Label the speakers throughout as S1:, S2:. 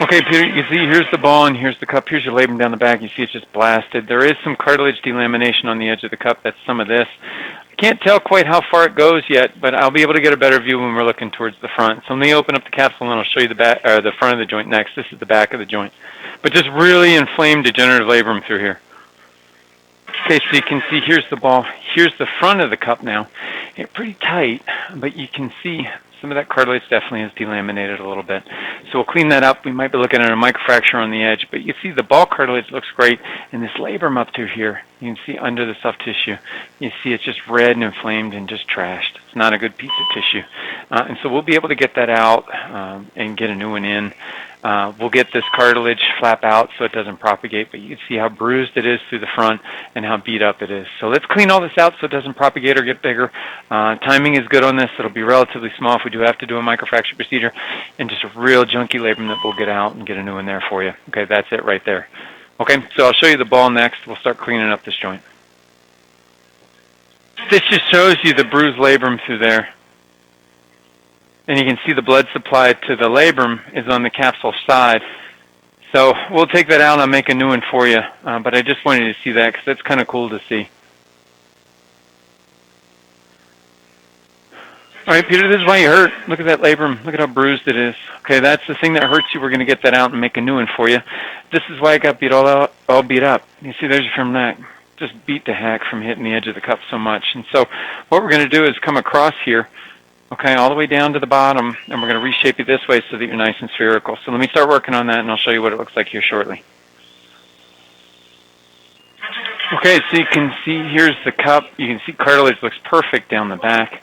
S1: Okay, Peter, you can see here's the ball and here's the cup. Here's your labrum down the back. You see it's just blasted. There is some cartilage delamination on the edge of the cup. That's some of this. I can't tell quite how far it goes yet, but I'll be able to get a better view when we're looking towards the front. So let me open up the capsule and I'll show you the back, or the front of the joint next. This is the back of the joint. But just really inflamed degenerative labrum through here. Okay, so you can see here's the ball. Here's the front of the cup now. It's pretty tight, but you can see some of that cartilage definitely is delaminated a little bit. So we'll clean that up. We might be looking at a microfracture on the edge, but you see the ball cartilage looks great, and this labrum up through here, you can see under the soft tissue, you see it's just red and inflamed and just trashed. It's not a good piece of tissue. And so we'll be able to get that out and get a new one in. We'll get this cartilage flap out so it doesn't propagate, but you can see how bruised it is through the front and how beat up it is. So let's clean all this out so it doesn't propagate or get bigger. Timing is good on this. It'll be relatively small if we do have to do a microfracture procedure, and just a real junky labrum that we'll get out and get a new one there for you. Okay, that's it right there. Okay, so I'll show you the ball next. We'll start cleaning up this joint. This just shows you the bruised labrum through there. And you can see the blood supply to the labrum is on the capsule side. So we'll take that out and I'll make a new one for you. But I just wanted you to see that because that's kind of cool to see. All right, Peter, this is why you hurt. Look at that labrum. Look at how bruised it is. Okay, that's the thing that hurts you. We're going to get that out and make a new one for you. This is why I got all beat up. You see, there's your femoral neck. Just beat to heck from hitting the edge of the cup so much. And so what we're going to do is come across here, okay, all the way down to the bottom, and we're going to reshape it this way so that you're nice and spherical. So let me start working on that, and I'll show you what it looks like here shortly. Okay, so you can see here's the cup. You can see cartilage looks perfect down the back.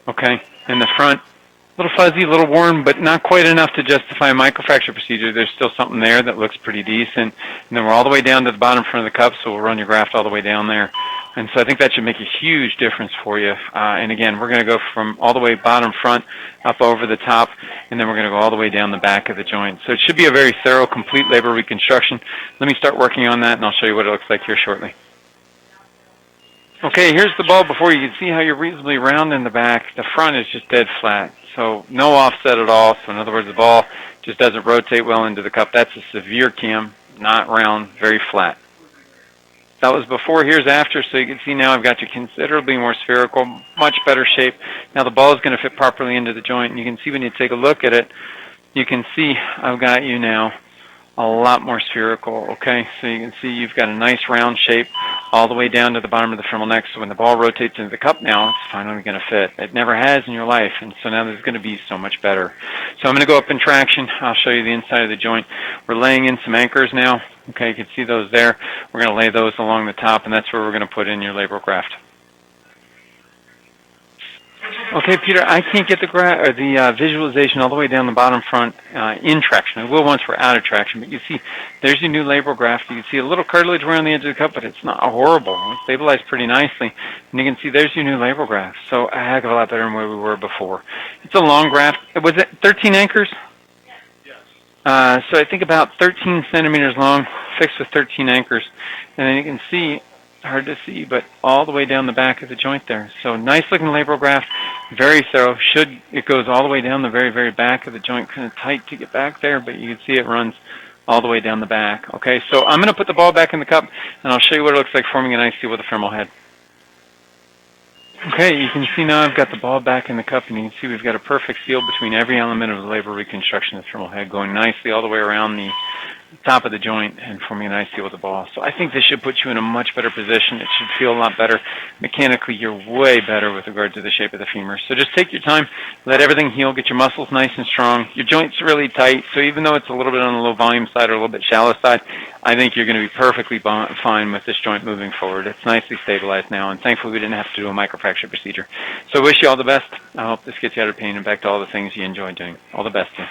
S1: Okay, in the front, a little fuzzy, a little worn, but not quite enough to justify a microfracture procedure. There's still something there that looks pretty decent. And then we're all the way down to the bottom front of the cup, so we'll run your graft all the way down there. And so I think that should make a huge difference for you. And again, we're going to go from all the way bottom front up over the top, and then we're going to go all the way down the back of the joint. So it should be a very thorough, complete labral reconstruction. Let me start working on that, and I'll show you what it looks like here shortly. Okay, here's the ball before. You can see how you're reasonably round in the back. The front is just dead flat, so no offset at all. So in other words, the ball just doesn't rotate well into the cup. That's a severe cam, not round, very flat. That was before, here's after, so you can see now I've got you considerably more spherical, much better shape. Now the ball is going to fit properly into the joint, and you can see when you take a look at it, you can see I've got you now a lot more spherical, okay? So you can see you've got a nice round shape all the way down to the bottom of the femoral neck, so when the ball rotates into the cup now, it's finally going to fit. It never has in your life, and so now it's going to be so much better. So I'm going to go up in traction. I'll show you the inside of the joint. We're laying in some anchors now. Okay, you can see those there. We're going to lay those along the top, and that's where we're going to put in your labral graft. Okay, Peter, I can't get the visualization all the way down the bottom front in traction. I will once we're out of traction, but you see there's your new labral graft. You can see a little cartilage around the edge of the cup, but it's not horrible. It's stabilized pretty nicely. And you can see there's your new labral graft. So a heck of a lot better than where we were before. It's a long graft. Was it 13 anchors? So I think about 13 centimeters long, fixed with 13 anchors. And then you can see, hard to see, but all the way down the back of the joint there. So nice looking labral graft, very thorough. It goes all the way down the very, very back of the joint, kind of tight to get back there, but you can see it runs all the way down the back. Okay, so I'm going to put the ball back in the cup, and I'll show you what it looks like forming a nice seal with a femoral head. Okay, you can see now I've got the ball back in the cup, and you can see we've got a perfect seal between every element of the labral reconstruction of the femoral head, going nicely all the way around the top of the joint and forming a nice seal with the ball. So I think this should put you in a much better position. It should feel a lot better. Mechanically, you're way better with regard to the shape of the femur. So just take your time, let everything heal, get your muscles nice and strong. Your joint's really tight, so even though it's a little bit on the low volume side or a little bit shallow side, I think you're going to be perfectly fine with this joint moving forward. It's nicely stabilized now, and thankfully we didn't have to do a microfracture procedure. So I wish you all the best. I hope this gets you out of pain and back to all the things you enjoy doing. All the best to you.